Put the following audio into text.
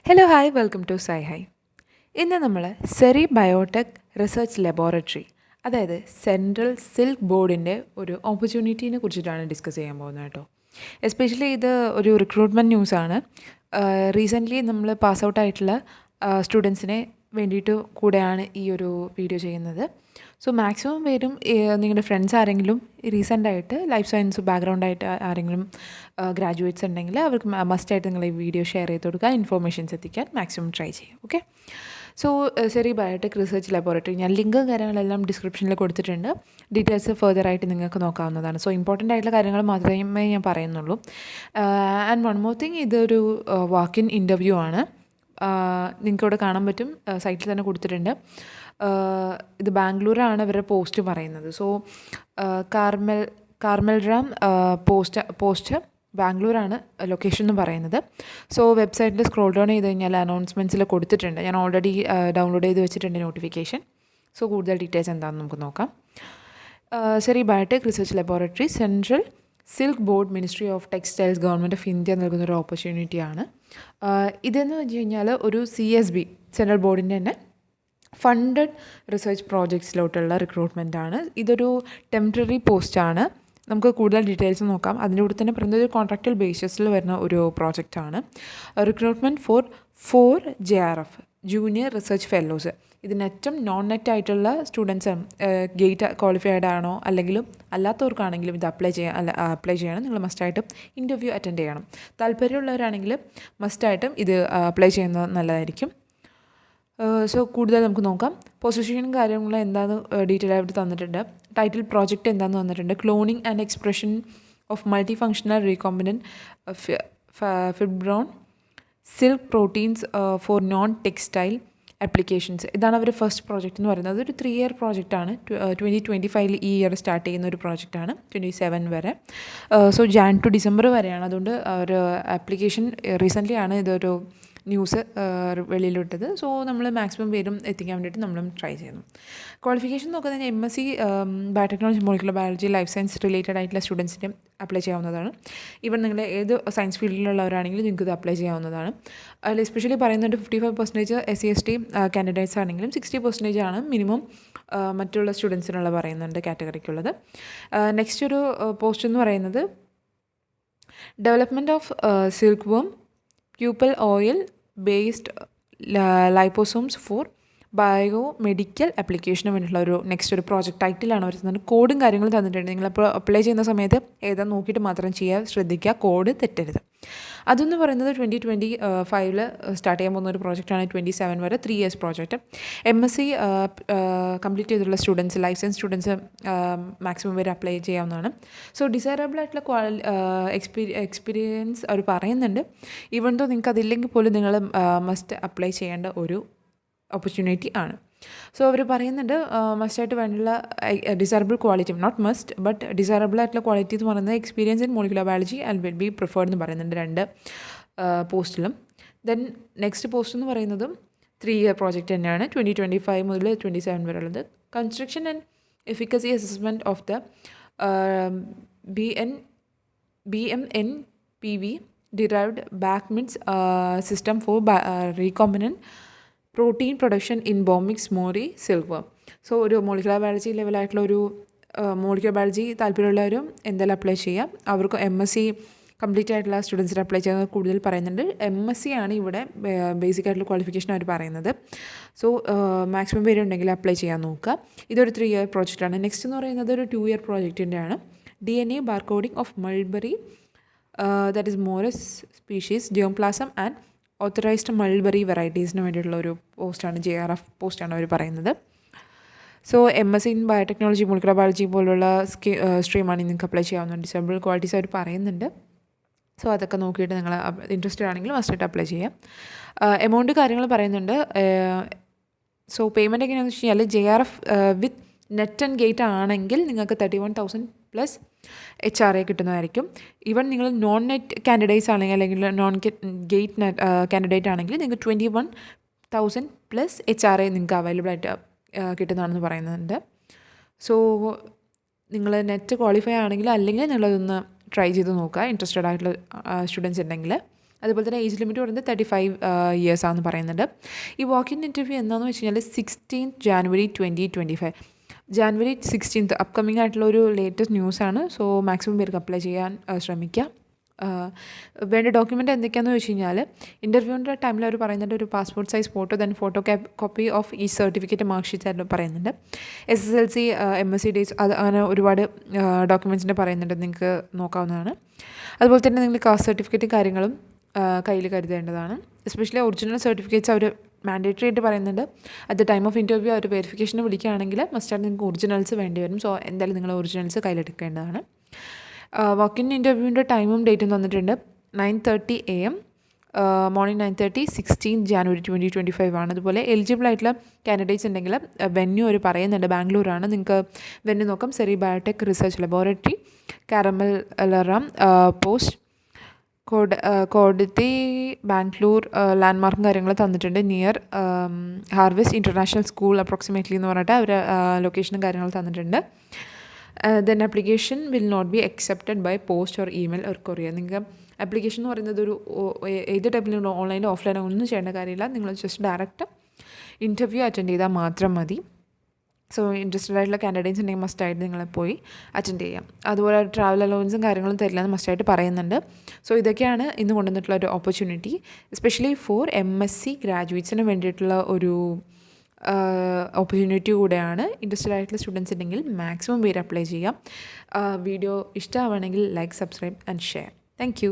Hello hi welcome to sci high. ഇന്ന് നമ്മൾ Seri biotech research Laboratory, അതായത് Central Silk ബോർഡിൻ്റെ ഒരു ഓപ്പർച്യൂണിറ്റീനെ കുറിച്ചിട്ടാണ് ഡിസ്കസ് ചെയ്യാൻ പോകുന്നത് കേട്ടോ. എസ്പെഷ്യലി ഇത് ഒരു റിക്രൂട്ട്മെൻറ്റ് ന്യൂസാണ്. റീസെൻ്റ്ലി നമ്മൾ പാസ് ഔട്ട് ആയിട്ടുള്ള സ്റ്റുഡൻസിനെ വേണ്ടിയിട്ട് കൂടെയാണ് ഈ ഒരു വീഡിയോ ചെയ്യുന്നത്. സോ മാക്സിമം പേരും നിങ്ങളുടെ ഫ്രണ്ട്സ് ആരെങ്കിലും റീസെൻ്റായിട്ട് ലൈഫ് സയൻസ് ബാക്ക്ഗ്രൗണ്ടായിട്ട് ആരെങ്കിലും ഗ്രാജുവേറ്റ്സ് ഉണ്ടെങ്കിൽ അവർക്ക് മസ്റ്റായിട്ട് നിങ്ങൾ ഈ വീഡിയോ ഷെയർ ചെയ്ത് കൊടുക്കുക, ഇൻഫോർമേഷൻസ് എത്തിക്കാൻ മാക്സിമം ട്രൈ ചെയ്യും. Okay, so seri biotech research laboratory ഞാൻ ലിങ്ക് കാര്യങ്ങളെല്ലാം ഡിസ്ക്രിപ്ഷനിൽ കൊടുത്തിട്ടുണ്ട്. ഡീറ്റെയിൽസ് ഫർദറായിട്ട് നിങ്ങൾക്ക് നോക്കാവുന്നതാണ്. സോ ഇമ്പോർട്ടൻ്റ് ആയിട്ടുള്ള കാര്യങ്ങൾ മാത്രമേ ഞാൻ പറയുന്നുള്ളൂ. ആൻഡ് വൺ മോർ തിങ്, ഇതൊരു വാക്ക് ഇൻ ഇൻ്റർവ്യൂ ആണ്. നിങ്ങൾക്കിവിടെ കാണാൻ പറ്റും, സൈറ്റിൽ തന്നെ കൊടുത്തിട്ടുണ്ട്. ഇത് ബാംഗ്ലൂരാണ് ഇവരുടെ പോസ്റ്റ് പറയുന്നത്. സോ കാർമൽ റാം പോസ്റ്റ് ബാംഗ്ലൂരാണ് ലൊക്കേഷൻ എന്ന് പറയുന്നത്. സോ വെബ്സൈറ്റിൽ സ്ക്രോൾ ഡൗൺ ചെയ്ത് കഴിഞ്ഞാൽ അനൗൺസ്മെൻറ്റ്സിൽ കൊടുത്തിട്ടുണ്ട്. ഞാൻ ഓൾറെഡി ഡൗൺലോഡ് ചെയ്ത് വെച്ചിട്ടുണ്ട് നോട്ടിഫിക്കേഷൻ. സോ കൂടുതൽ ഡീറ്റെയിൽസ് എന്താണെന്ന് നമുക്ക് നോക്കാം. Seri biotech research laboratory, central silk board, ministry of textiles, government of India നൽകുന്നൊരു ഓപ്പർച്യൂണിറ്റിയാണ്. ഇതെന്ന് വെച്ച് കഴിഞ്ഞാൽ ഒരു CSB സെൻട്രൽ ബോർഡിൻ്റെ തന്നെ ഫണ്ടഡ് റിസർച്ച് പ്രോജക്ട്സിലോട്ടുള്ള റിക്രൂട്ട്മെൻറ്റാണ്. ഇതൊരു ടെമ്പററി പോസ്റ്റാണ്. നമുക്ക് കൂടുതൽ ഡീറ്റെയിൽസ് നോക്കാം. അതിൻ്റെ കൂടെ തന്നെ പറയുന്നത് ഒരു കോൺട്രാക്റ്റൽ ബേസിസിൽ വരുന്ന ഒരു പ്രോജക്റ്റാണ്. Recruitment for JRF junior research fellows. ഇതിന് ഏറ്റവും നോൺ നെറ്റ് ആയിട്ടുള്ള സ്റ്റുഡൻസ്, ഗേറ്റ് ക്വാളിഫൈഡ് ആണോ അല്ലെങ്കിലും അല്ലാത്തവർക്കാണെങ്കിലും ഇത് അപ്ലൈ ചെയ്യണം. നിങ്ങൾ മസ്റ്റായിട്ടും ഇൻ്റർവ്യൂ അറ്റൻഡ് ചെയ്യണം. താല്പര്യമുള്ളവരാണെങ്കിൽ മസ്റ്റായിട്ടും ഇത് അപ്ലൈ ചെയ്യുന്നത് നല്ലതായിരിക്കും. സോ കൂടുതൽ നമുക്ക് നോക്കാം. പൊസിഷനും കാര്യങ്ങളും എന്താണെന്ന് ഡീറ്റെയിൽ ആയിട്ട് തന്നിട്ടുണ്ട്. ടൈറ്റിൽ പ്രോജക്റ്റ് എന്താണെന്ന് തന്നിട്ടുണ്ട്. Cloning and expression of multi functional recombinant fibroin silk proteins for non textile applications. ഇതാണ് അവർ ഫസ്റ്റ് പ്രോജക്റ്റ് എന്ന് പറയുന്നത്. ഒരു 3 ഇയർ പ്രോജക്റ്റാണ്. 2025 ഈ ഇയർ സ്റ്റാർട്ട് ചെയ്യുന്ന ഒരു പ്രോജക്റ്റാണ്, 27 വരെ. സോ ജാൻ ടു ഡിസംബർ വരെയാണ്. അതുകൊണ്ട് ഒരു ആപ്ലിക്കേഷൻ റീസെൻ്റ്ലി ആണ് ഇതൊരു ന്യൂസ് വെളിയിലിട്ടത്. സോ നമ്മൾ മാക്സിമം പേരും എത്തിക്കാൻ വേണ്ടിയിട്ട് നമ്മളും ട്രൈ ചെയ്യുന്നു. ക്വാളിഫിക്കേഷൻ നോക്കുന്നത് MSc biotechnology, molecular biology, life science related ആയിട്ടുള്ള സ്റ്റുഡൻസിനും അപ്ലൈ ചെയ്യാവുന്നതാണ്. ഈവൻ നിങ്ങൾ ഏത് സയൻസ് ഫീൽഡിലുള്ളവരാണെങ്കിലും നിങ്ങൾക്ക് ഇത് അപ്ലൈ ചെയ്യാവുന്നതാണ്. അതിൽ എസ്പെഷ്യലി പറയുന്നുണ്ട് 55% SC/ST കാൻഡിഡേറ്റ്സ് ആണെങ്കിലും 60% ആണ് മിനിമം മറ്റുള്ള സ്റ്റുഡൻസിനുള്ള പറയുന്നുണ്ട് കാറ്റഗറിക്കുള്ളത്. നെക്സ്റ്റ് ഒരു പോസ്റ്റ് എന്ന് പറയുന്നത് development of silk worm pupal oil based liposomes for bio medical ആപ്ലിക്കേഷന് വേണ്ടിയിട്ടുള്ള ഒരു നെക്സ്റ്റ് ഒരു പ്രോജക്റ്റ് ടൈറ്റിലാണ് അവർ തന്നിട്ട്. കോഡും കാര്യങ്ങളും തന്നിട്ടുണ്ട്. നിങ്ങളപ്പോൾ അപ്ലൈ ചെയ്യുന്ന സമയത്ത് ഏതാ നോക്കിയിട്ട് മാത്രം ശ്രദ്ധിക്കുക, കോഡ് തെറ്റരുത്. അതെന്ന് പറയുന്നത് 2025 സ്റ്റാർട്ട് ചെയ്യാൻ പോകുന്ന ഒരു പ്രോജക്റ്റാണ്. 27 വരെ 3 ഇയേഴ്സ് പ്രോജക്റ്റ്. MSc കംപ്ലീറ്റ് ചെയ്തിട്ടുള്ള students, life science students maximum പേര് അപ്ലൈ ചെയ്യാവുന്നതാണ്. സോ ഡിസൈറബിൾ ആയിട്ടുള്ള എക്സ്പീരിയൻസ് അവർ പറയുന്നുണ്ട്. ഈവൻ ദോ നിങ്ങൾക്ക് അതില്ലെങ്കിൽ പോലും നിങ്ങൾ മസ്റ്റ് അപ്ലൈ ചെയ്യേണ്ട ഒരു ഓപ്പർച്യൂണിറ്റി ആണ്. സോ അവർ പറയുന്നുണ്ട് മസ്റ്റായിട്ട് വേണ്ടിയുള്ള desirable quality, not must but desirable ആയിട്ടുള്ള ക്വാളിറ്റി എന്ന് പറയുന്നത് experience in molecular biology and will be preferred എന്ന് പറയുന്നുണ്ട് 2 പോസ്റ്റിലും. ദെൻ നെക്സ്റ്റ് പോസ്റ്റ് എന്ന് പറയുന്നതും 3 ഇയർ പ്രോജക്റ്റ് തന്നെയാണ്. 2025 മുതൽ 27 വരെ ഉള്ളത്. Construction and efficacy assessment of the BMNPV derived bacmids system for recombinant protein production in Bombyx mori silk worm. So ഒരു molecular biology ലെവലായിട്ടുള്ള ഒരു മോളിക്കുലർ ബയോളജി താല്പര്യമുള്ളവരും എന്തായാലും അപ്ലൈ ചെയ്യാം. അവർക്ക് MSc കംപ്ലീറ്റ് ആയിട്ടുള്ള സ്റ്റുഡൻസിന് അപ്ലൈ ചെയ്യുന്നത് കൂടുതൽ പറയുന്നുണ്ട്. MSc ആണ് ഇവിടെ ബേസിക് ആയിട്ടുള്ള ക്വാളിഫിക്കേഷൻ അവർ പറയുന്നത്. സോ മാക്സിമം പേരുണ്ടെങ്കിൽ അപ്ലൈ ചെയ്യാൻ നോക്കുക. ഇതൊരു 3 ഇയർ പ്രോജക്റ്റാണ്. നെക്സ്റ്റ് എന്ന് പറയുന്നത് ഒരു 2 ഇയർ പ്രോജക്റ്റിൻ്റെ ആണ്. DNA barcoding of mulberry, that is Morus species, germplasm and authorized mulberry വെറൈറ്റീസിന് വേണ്ടിയിട്ടുള്ള ഒരു പോസ്റ്റാണ്, JRF പോസ്റ്റാണ് അവർ പറയുന്നത്. So MSc in biotechnology, molecular biology പോലുള്ള സ്ട്രീമാണ് നിങ്ങൾക്ക് അപ്ലൈ ചെയ്യാവുന്ന. ഡിസേബിൾ ക്വാളിറ്റീസ് അവർ പറയുന്നുണ്ട്. സോ അതൊക്കെ നോക്കിയിട്ട് നിങ്ങൾ ഇൻട്രസ്റ്റഡ് ആണെങ്കിൽ മസ്റ്റായിട്ട് അപ്ലൈ ചെയ്യാം. എമൗണ്ട് കാര്യങ്ങൾ പറയുന്നുണ്ട്. സോ പേയ്മെൻറ്റ് എങ്ങനെയാണെന്ന് വെച്ച് കഴിഞ്ഞാൽ JRF with net and gate ആണെങ്കിൽ നിങ്ങൾക്ക് 31,000 പ്ലസ് HRA കിട്ടുന്നതായിരിക്കും. ഈവൻ നിങ്ങൾ നോൺ നെറ്റ് കാൻഡിഡേറ്റ്സ് ആണെങ്കിൽ അല്ലെങ്കിൽ നോൺ ഗേറ്റ് കാൻഡിഡേറ്റ് ആണെങ്കിൽ നിങ്ങൾക്ക് 21,000 പ്ലസ് HRA നിങ്ങൾക്ക് അവൈലബിൾ ആയിട്ട് കിട്ടുന്നതാണെന്ന് പറയുന്നുണ്ട്. സോ നിങ്ങൾ നെറ്റ് ക്വാളിഫൈ ആണെങ്കിൽ അല്ലെങ്കിൽ നിങ്ങളതൊന്ന് ട്രൈ ചെയ്ത് നോക്കുക, ഇൻട്രസ്റ്റഡ് ആയിട്ടുള്ള സ്റ്റുഡൻസ് ഉണ്ടെങ്കിൽ. അതുപോലെ തന്നെ ഏജ് ലിമിറ്റ് പറയുന്നത് 35 ഇയേഴ്സാണെന്ന് പറയുന്നുണ്ട്. ഈ വാക്ക് ഇൻ ഇൻ്റർവ്യൂ എന്താണെന്ന് വെച്ച് കഴിഞ്ഞാൽ 16 ജാനുവരി 2025 ജാനുവരി 16 അപ്കമ്മിങ് ആയിട്ടുള്ള ഒരു ലേറ്റസ്റ്റ് ന്യൂസാണ്. സോ മാക്സിമം പേർക്ക് അപ്ലൈ ചെയ്യാൻ ശ്രമിക്കുക. വേണ്ട ഡോക്യുമെൻ്റ് എന്തൊക്കെയാണെന്ന് വെച്ച് കഴിഞ്ഞാൽ ഇൻ്റർവ്യൂവിൻ്റെ ടൈമിൽ അവർ പറയുന്നുണ്ട് ഒരു passport size photo, then photo copy of ഈ സർട്ടിഫിക്കറ്റ് മാർക്ക് ഷീറ്റ് ആയിട്ട് പറയുന്നുണ്ട്. SSLC MSc ഡേറ്റ്സ് അത് അങ്ങനെ ഒരുപാട് ഡോക്യുമെൻറ്റ്സിൻ്റെ പറയുന്നുണ്ട്, നിങ്ങൾക്ക് നോക്കാവുന്നതാണ്. അതുപോലെ തന്നെ നിങ്ങൾ കാസ്റ്റ് സർട്ടിഫിക്കറ്റും കാര്യങ്ങളും കയ്യിൽ കരുതേണ്ടതാണ്. എസ്പെഷ്യലി ഒറിജിനൽ സർട്ടിഫിക്കറ്റ്സ് അവർ മാൻഡേറ്ററി ആയിട്ട് പറയുന്നുണ്ട്. At the time of interview അവർ വെരിഫിക്കേഷന് വിളിക്കുകയാണെങ്കിൽ മസ്റ്റായിട്ട് നിങ്ങൾക്ക് ഒറിജിനൽസ് വേണ്ടി വരും. സോ എന്തായാലും നിങ്ങൾ ഒറിജിനൽസ് കയ്യിലെടുക്കേണ്ടതാണ്. വാക്ക് ഇൻ ഇൻ്റർവ്യൂവിൻ്റെ ടൈമും ഡേറ്റും തന്നിട്ടുണ്ട്. 9:30 AM മോർണിംഗ് 9:30 16 ജാനുവരി 2025 ആണ്. അതുപോലെ എലിജിബിൾ ആയിട്ടുള്ള കാൻഡിഡേറ്റ്സ് ഉണ്ടെങ്കിൽ വെന്യൂ അവർ പറയുന്നുണ്ട് ബാംഗ്ലൂരാണ്. നിങ്ങൾക്ക് വെന്യൂ നോക്കാം. Seri biotech research laboratory, Carmelaram post Kodathi Bangalore. ലാൻഡ്മാർക്കും കാര്യങ്ങൾ തന്നിട്ടുണ്ട്. Near Harvest International School approximately എന്ന് പറഞ്ഞിട്ട് അവർ ലൊക്കേഷനും കാര്യങ്ങൾ തന്നിട്ടുണ്ട്. Then application will not be accepted by post or email or courier. നിങ്ങൾക്ക് ആപ്ലിക്കേഷൻ എന്ന് പറയുന്നത് ഒരു ഏത് ടൈപ്പിൽ നിങ്ങൾ ഓൺലൈനോ ഓഫ്ലൈനോ ഒന്നും ചെയ്യേണ്ട കാര്യമില്ല. നിങ്ങൾ ജസ്റ്റ് ഡയറക്റ്റ് ഇൻ്റർവ്യൂ അറ്റൻഡ് ചെയ്താൽ മാത്രം മതി. സോ ഇൻട്രസ്റ്റഡ് ആയിട്ടുള്ള കാൻഡിഡേറ്റ്സ് ഉണ്ടെങ്കിൽ മസ്റ്റായിട്ട് നിങ്ങൾ പോയി അറ്റൻഡ് ചെയ്യാം. അതുപോലെ ട്രാവൽ അലവൻസും കാര്യങ്ങളും തരില്ല എന്ന് മസ്റ്റായിട്ട് പറയുന്നുണ്ട്. സോ ഇതൊക്കെയാണ് ഇന്ന് കൊണ്ടുവന്നിട്ടുള്ള ഒരു ഓപ്പർച്യൂണിറ്റി, എസ്പെഷ്യലി ഫോർ MSc ഗ്രാജുവേറ്റ്സിന് വേണ്ടിയിട്ടുള്ള ഒരു ഓപ്പർച്യൂണിറ്റി കൂടെയാണ്. ഇൻട്രസ്റ്റഡ് ആയിട്ടുള്ള സ്റ്റുഡൻസ് ഉണ്ടെങ്കിൽ മാക്സിമം പേര് അപ്ലൈ ചെയ്യാം. വീഡിയോ ഇഷ്ടമാവുകയാണെങ്കിൽ like, subscribe and share. Thank you.